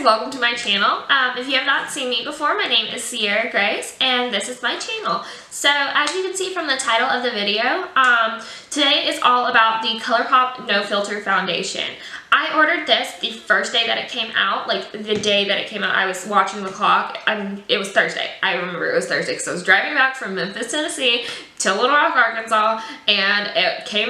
welcome to my channel. If you have not seen me before, my name is Sierra Grace and this is my channel. So as you can see from the title of the video, today is all about the Colourpop No Filter Foundation. I ordered this the first day that it came out, like the day that it came out. I was watching the clock and it was Thursday. I remember it was Thursday because I was driving back from Memphis, Tennessee to Little Rock, Arkansas, and it came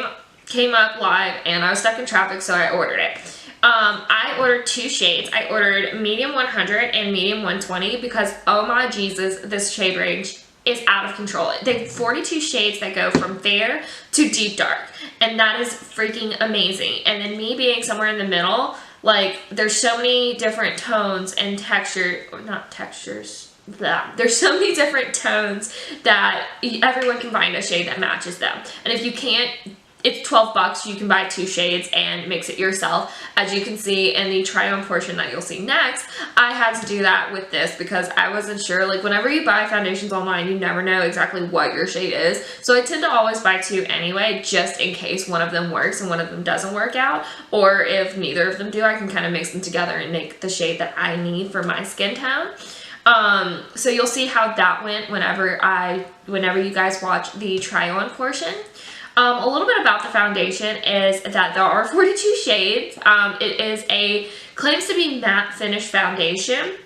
up live and I was stuck in traffic, so I ordered it. I ordered two shades. I ordered medium 100 and medium 120 because, oh my Jesus, this shade range is out of control. They have 42 shades that go from fair to deep dark, and that is freaking amazing. And then me being somewhere in the middle, like, there's so many different tones and there's so many different tones that everyone can find a shade that matches them. And if you can't, it's 12 bucks. You can buy two shades and mix it yourself. As you can see in the try on portion that you'll see next, I had to do that with this because I wasn't sure. Like, whenever you buy foundations online, you never know exactly what your shade is. So I tend to always buy two anyway, just in case one of them works and one of them doesn't work out. Or if neither of them do, I can kind of mix them together and make the shade that I need for my skin tone. So you'll see how that went whenever you guys watch the try on portion. A little bit about the foundation is that there are 42 shades. It claims to be matte finish foundation.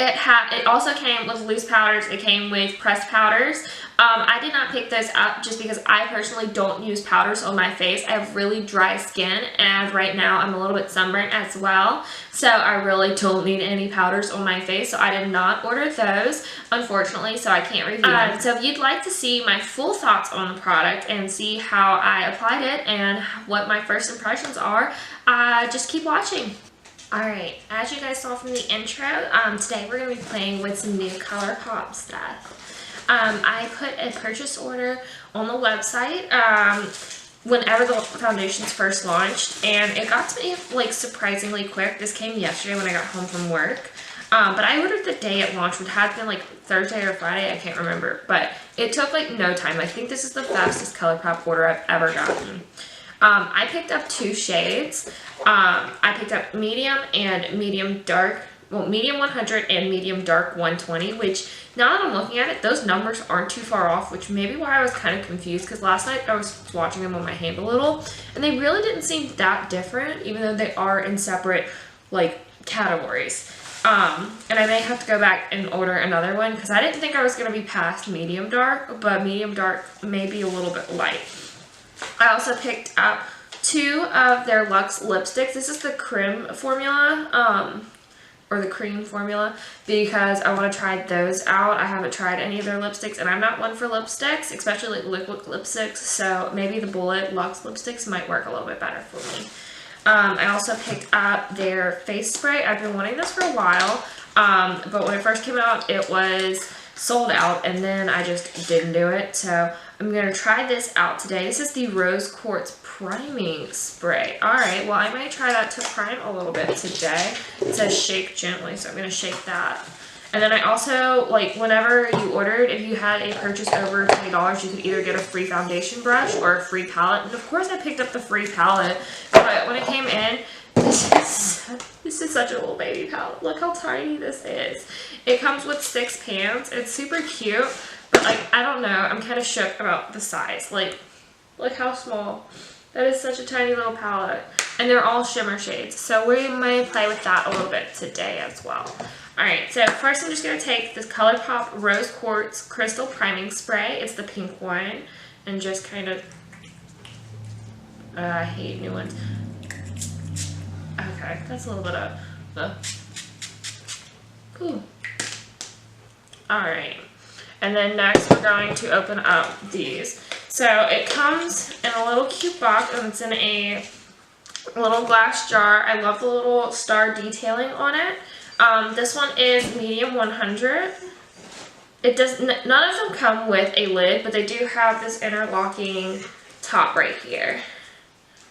It also came with loose powders. It came with pressed powders. I did not pick those up just because I personally don't use powders on my face. I have really dry skin, and right now I'm a little bit sunburnt as well. So I really don't need any powders on my face. So I did not order those, unfortunately, so I can't review them. So if you'd like to see my full thoughts on the product and see how I applied it and what my first impressions are, just keep watching. Alright, as you guys saw from the intro, today we're going to be playing with some new Colourpop stuff. I put a purchase order on the website whenever the foundations first launched, and it got to me like surprisingly quick. This came yesterday when I got home from work, but I ordered the day it launched, which had been like Thursday or Friday, I can't remember, but it took like no time. I think this is the fastest Colourpop order I've ever gotten. I picked up two shades. I picked up medium and medium dark, well, medium 100 and medium dark 120, which now that I'm looking at it, those numbers aren't too far off, which may be why I was kind of confused, because last night I was watching them on my hand a little, and they really didn't seem that different, even though they are in separate, like, categories. And I may have to go back and order another one, because I didn't think I was going to be past medium dark, but medium dark may be a little bit light. I also picked up two of their Luxe lipsticks. This is the cream formula, because I want to try those out. I haven't tried any of their lipsticks, and I'm not one for lipsticks, especially like liquid lipsticks, so maybe the Bullet Luxe lipsticks might work a little bit better for me. I also picked up their face spray. I've been wanting this for a while, but when it first came out, it was sold out, and then I just didn't do it, so I'm going to try this out today. This is the Rose Quartz Priming Spray. Alright, well, I might try that to prime a little bit today. It says shake gently, so I'm going to shake that. And then I also, like, whenever you ordered, if you had a purchase over $20, you could either get a free foundation brush or a free palette. And of course I picked up the free palette, but when it came in, this is such a little baby palette. Look how tiny this is. It comes with 6 pans. It's super cute, but, like, I don't know. I'm kind of shook about the size. Like, look how small. That is such a tiny little palette. And they're all shimmer shades, so we may play with that a little bit today as well. Alright, so first I'm just going to take this Colourpop Rose Quartz Crystal Priming Spray. It's the pink one. And just kind of... I hate new ones. Okay, that's a little bit of... Ooh. Alright. And then next we're going to open up these. So it comes in a little cute box, and it's in a little glass jar. I love the little star detailing on it. This one is medium 100. None of them come with a lid, but they do have this interlocking top right here.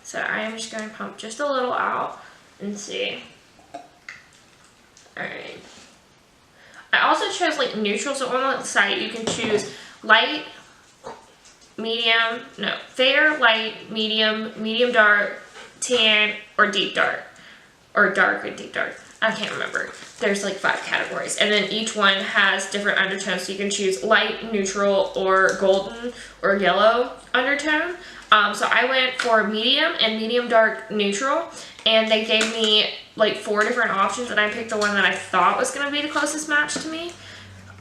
So I am just going to pump just a little out and see. Alright. I also chose like neutral, so on the site you can choose light, medium, no, fair, light, medium, medium dark, tan, or deep dark. Or dark and deep dark. I can't remember. There's like 5 categories. And then each one has different undertones. So you can choose light, neutral, or golden, or yellow undertone. So I went for medium and medium dark neutral. And they gave me like 4 different options. And I picked the one that I thought was going to be the closest match to me.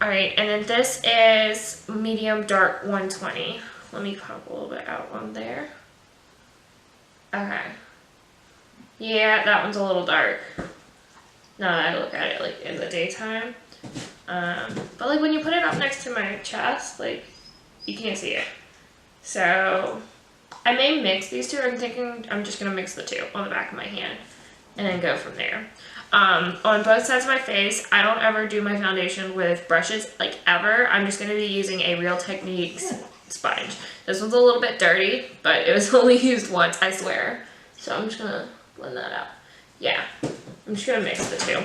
Alright, and then this is medium dark 120. Let me pop a little bit out on there. Okay. Yeah, that one's a little dark. Now that I look at it like in the daytime. But like when you put it up next to my chest, like you can't see it. So I may mix these two. I'm thinking I'm just gonna mix the two on the back of my hand and then go from there. On both sides of my face, I don't ever do my foundation with brushes, like ever. I'm just gonna be using a Real Techniques sponge. This one's a little bit dirty, but it was only used once, I swear. So I'm just gonna blend that out. Yeah, I'm just gonna mix the two.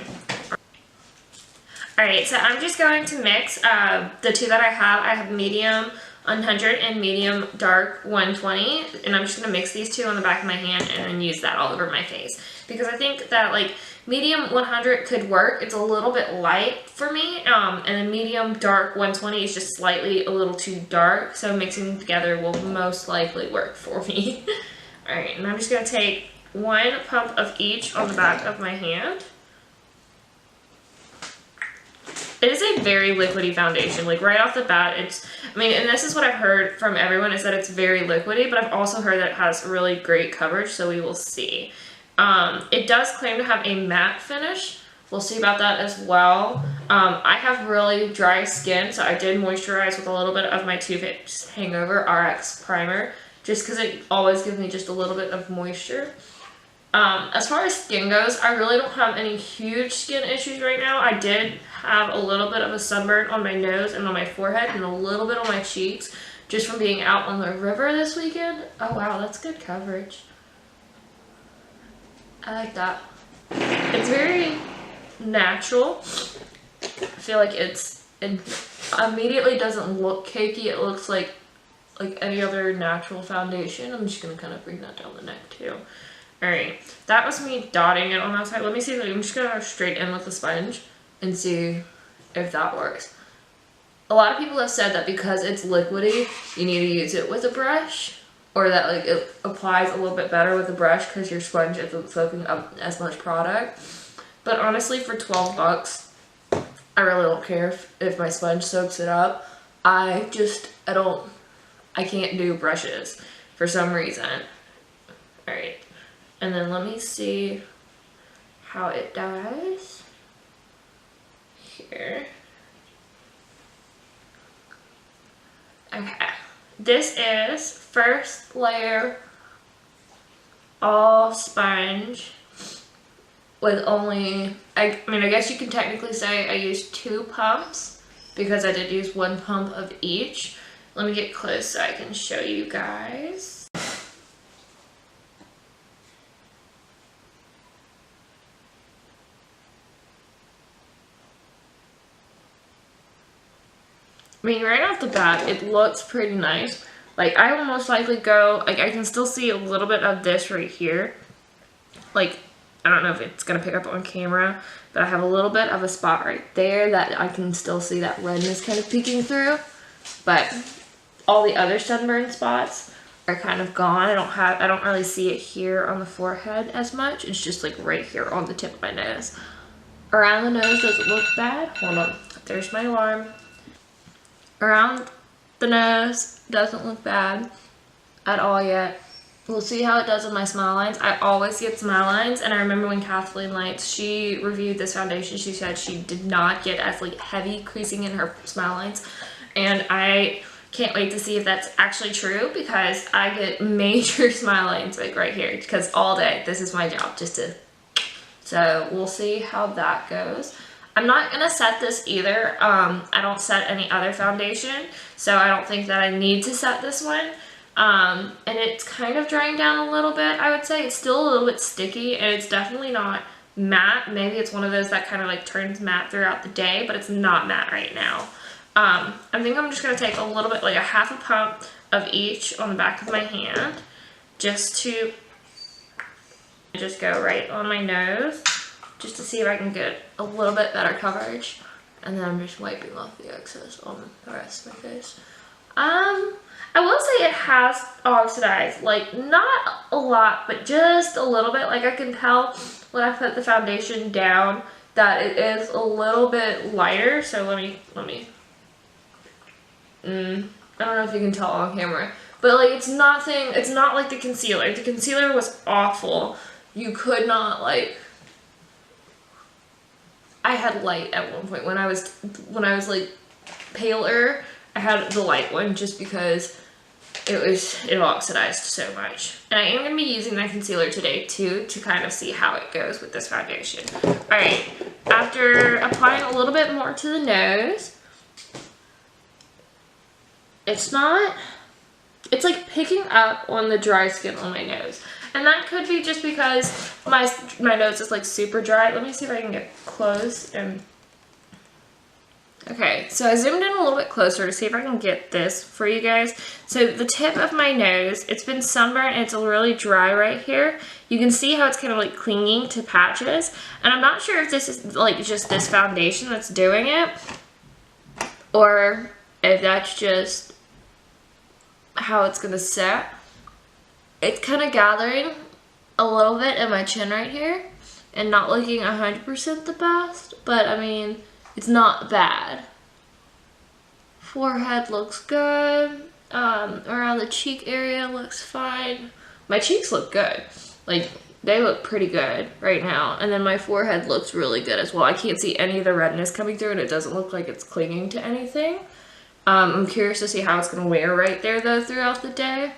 Alright, so I'm just going to mix the two that I have. I have medium 100 and medium dark 120, and I'm just gonna mix these two on the back of my hand and then use that all over my face. Because I think that like medium 100 could work. It's a little bit light for me, and then medium dark 120 is just slightly a little too dark, so mixing them together will most likely work for me. Alright, and I'm just gonna take 1 pump of each on the back of my hand. It is a very liquidy foundation. Like right off the bat, I mean, and this is what I've heard from everyone, is that it's very liquidy, but I've also heard that it has really great coverage, so we will see. It does claim to have a matte finish. We'll see about that as well. I have really dry skin, so I did moisturize with a little bit of my Too Faced Hangover RX primer, just because it always gives me just a little bit of moisture. As far as skin goes, I really don't have any huge skin issues right now. I did have a little bit of a sunburn on my nose and on my forehead and a little bit on my cheeks just from being out on the river this weekend. Oh wow, that's good coverage. I like that. It's very natural. I feel like it immediately doesn't look cakey. It looks like any other natural foundation. I'm just gonna kind of bring that down the neck too. Alright, that was me dotting it on that side. Let me see, I'm just gonna go straight in with the sponge and see if that works. A lot of people have said that because it's liquidy, you need to use it with a brush, or that like it applies a little bit better with a brush because your sponge isn't soaking up as much product. But honestly, for 12 bucks, I really don't care if my sponge soaks it up. I can't do brushes for some reason. Alright. And then let me see how it does here. Okay, this is first layer all sponge with only, I mean I guess you can technically say I used 2 pumps because I did use 1 pump of each. Let me get close so I can show you guys. I mean, right off the bat, it looks pretty nice. Like, I will most likely go, like, I can still see a little bit of this right here. Like, I don't know if it's going to pick up on camera, but I have a little bit of a spot right there that I can still see that redness kind of peeking through. But all the other sunburn spots are kind of gone. I don't really see it here on the forehead as much. It's just, like, right here on the tip of my nose. Around the nose doesn't look bad. Hold on. There's my alarm. Around the nose doesn't look bad at all yet. We'll see how it does with my smile lines. I always get smile lines, and I remember when Kathleen Lights, she reviewed this foundation, she said she did not get as like heavy creasing in her smile lines, and I can't wait to see if that's actually true because I get major smile lines like right here because all day this is my job, so we'll see how that goes. I'm not going to set this either. I don't set any other foundation, so I don't think that I need to set this one. And it's kind of drying down a little bit, I would say. It's still a little bit sticky, and it's definitely not matte. Maybe it's one of those that kind of like turns matte throughout the day, but it's not matte right now. I think I'm just going to take a little bit, like a half a pump of each on the back of my hand, just to just go right on my nose. just to see if I can get a little bit better coverage. And then I'm just wiping off the excess on the rest of my face. I will say it has oxidized, like not a lot, but just a little bit. Like I can tell when I put the foundation down that it is a little bit lighter. So let me, I don't know if you can tell on camera, but like it's not like the concealer. The concealer was awful. You could not like, I had light at one point when I was like paler. I had the light one just because it oxidized so much. And I am going to be using that concealer today too to kind of see how it goes with this foundation. Alright, after applying a little bit more to the nose, it's like picking up on the dry skin on my nose. And that could be just because my nose is like super dry. Let me see if I can get close and... Okay, so I zoomed in a little bit closer to see if I can get this for you guys. So the tip of my nose, it's been sunburned and it's really dry right here. You can see how it's kind of like clinging to patches. And I'm not sure if this is like just this foundation that's doing it, or if that's just how it's gonna set. It's kind of gathering a little bit in my chin right here and not looking 100% the best, but I mean, it's not bad. Forehead looks good. Around the cheek area looks fine. My cheeks look good. Like, they look pretty good right now. And then my forehead looks really good as well. I can't see any of the redness coming through and it doesn't look like it's clinging to anything. I'm curious to see how it's going to wear right there though throughout the day.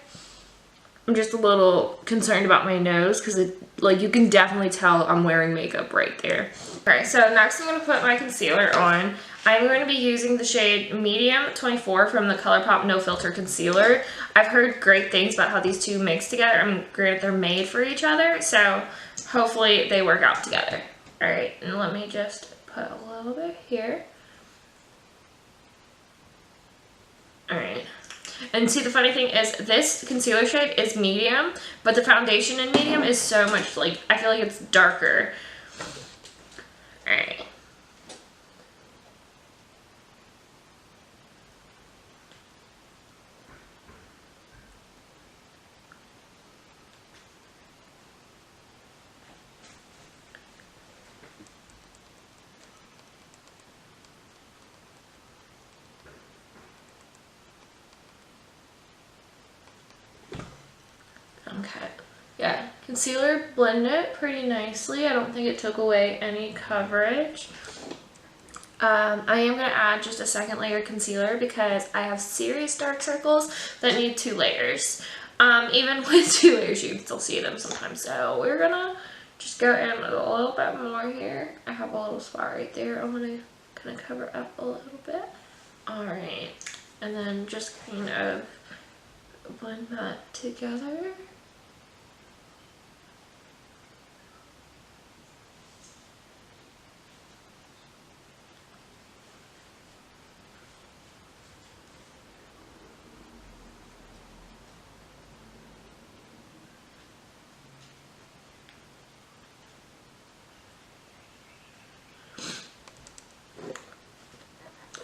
I'm just a little concerned about my nose because like you can definitely tell I'm wearing makeup right there. Alright, so next I'm going to put my concealer on. I'm going to be using the shade Medium 24 from the Colourpop No Filter Concealer. I've heard great things about how these two mix together. I mean, granted they're made for each other, so hopefully they work out together. Alright, and let me just put a little bit here. Alright. And see, the funny thing is this concealer shade is medium, but the foundation in medium is so much, like, I feel like it's darker. Alright. Okay, yeah, concealer blended it pretty nicely. I don't think it took away any coverage. I am going to add just a second layer of concealer because I have serious dark circles that need 2 layers. Even with 2 layers, you can still see them sometimes. So we're going to just go in with a little bit more here. I have a little spot right there. I'm going to kind of cover up a little bit. Alright, and then just kind of blend that together.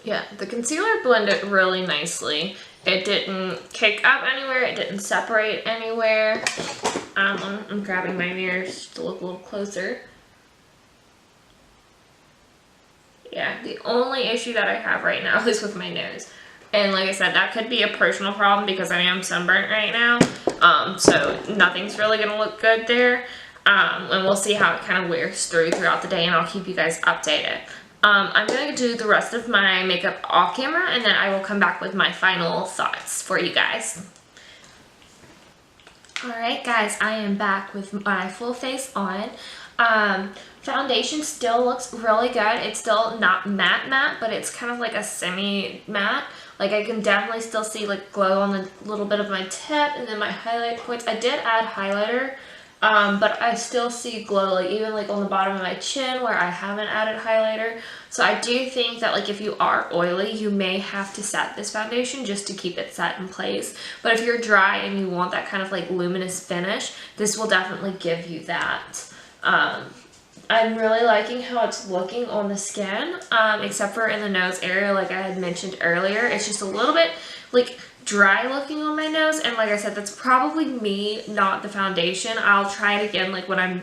Yeah, the concealer blended really nicely. It didn't kick up anywhere. It didn't separate anywhere. I'm grabbing my mirrors to look a little closer. Yeah, the only issue that I have right now is with my nose. And like I said, that could be a personal problem because I am sunburnt right now. So nothing's really going to look good there. And we'll see how it kind of wears throughout the day, and I'll keep you guys updated. I'm going to do the rest of my makeup off camera, and then I will come back with my final thoughts for you guys. Alright guys, I am back with my full face on. Foundation still looks really good. It's still not matte, but it's kind of like a semi-matte. Like I can definitely still see like glow on the little bit of my tip and then my highlight points. I did add highlighter. But I still see glow, like even like on the bottom of my chin where I haven't added highlighter. So I do think that like if you are oily, you may have to set this foundation just to keep it set in place. But if you're dry and you want that kind of like luminous finish, this will definitely give you that. I'm really liking how it's looking on the skin, except for in the nose area, like I had mentioned earlier. It's just a little bit like dry looking on my nose, and like I said, that's probably me, not the foundation. I'll try it again like when I'm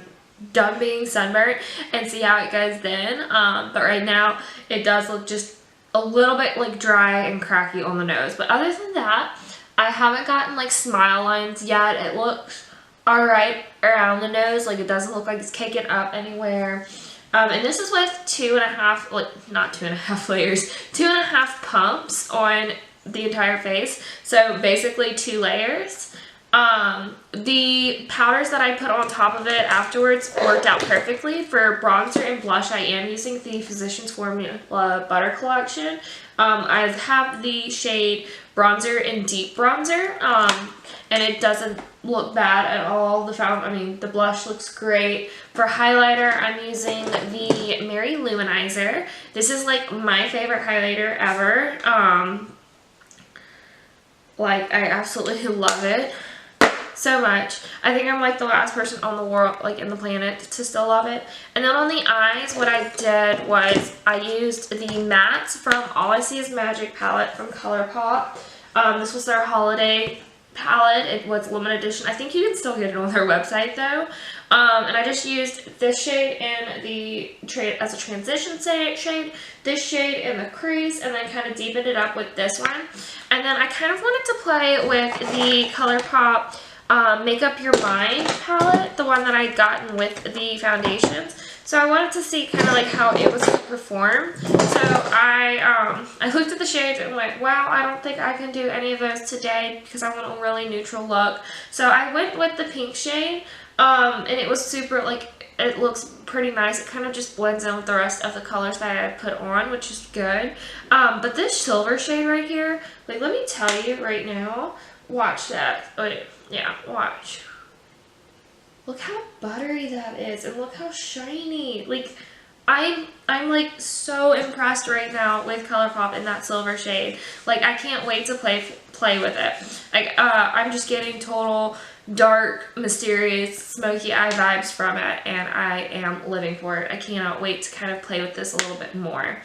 done being sunburnt and see how it goes then. But right now it does look just a little bit like dry and cracky on the nose. But other than that, I haven't gotten like smile lines yet. It looks alright around the nose, like it doesn't look like it's caking up anywhere. And this is with 2.5, like not 2.5 layers, 2.5 pumps on the entire face. So basically 2 layers. The powders that I put on top of it afterwards worked out perfectly. For bronzer and blush, I am using the Physicians Formula Butter Collection. I have the shade Bronzer and Deep Bronzer, and it doesn't look bad at all. The blush looks great. For highlighter, I'm using the Mary Luminizer. This is like my favorite highlighter ever. Like, I absolutely love it so much. I think I'm like the last person on the world, like in the planet, to still love it. And then on the eyes, what I did was I used the mattes from All I See Is Magic palette from Colourpop. This was their holiday palette. It was limited edition. I think you can still get it on their website though. And I just used this shade in as a transition shade, this shade in the crease, and then kind of deepened it up with this one. And then I kind of wanted to play with the Colourpop Make Up Your Mind palette, the one that I'd gotten with the foundations. So I wanted to see kind of like how it was going to perform. So I looked at the shades and went, wow, I don't think I can do any of those today because I want a really neutral look. So I went with the pink shade, and it was super, like, it looks pretty nice. It kind of just blends in with the rest of the colors that I put on, which is good. But this silver shade right here, like, let me tell you right now, watch that. Wait, yeah, watch. Look how buttery that is, and look how shiny. Like, I'm like so impressed right now with Colourpop in that silver shade. Like, I can't wait to play with it. Like, I'm just getting total dark, mysterious, smoky eye vibes from it, and I am living for it. I cannot wait to kind of play with this a little bit more.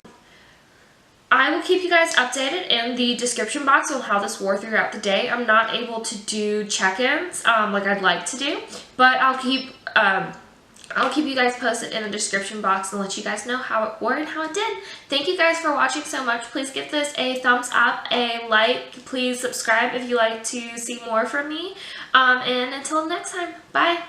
I will keep you guys updated in the description box on how this wore throughout the day. I'm not able to do check-ins like I'd like to do, but I'll keep you guys posted in the description box and let you guys know how it wore and how it did. Thank you guys for watching so much. Please give this a thumbs up, a like. Please subscribe if you like to see more from me. And until next time, bye.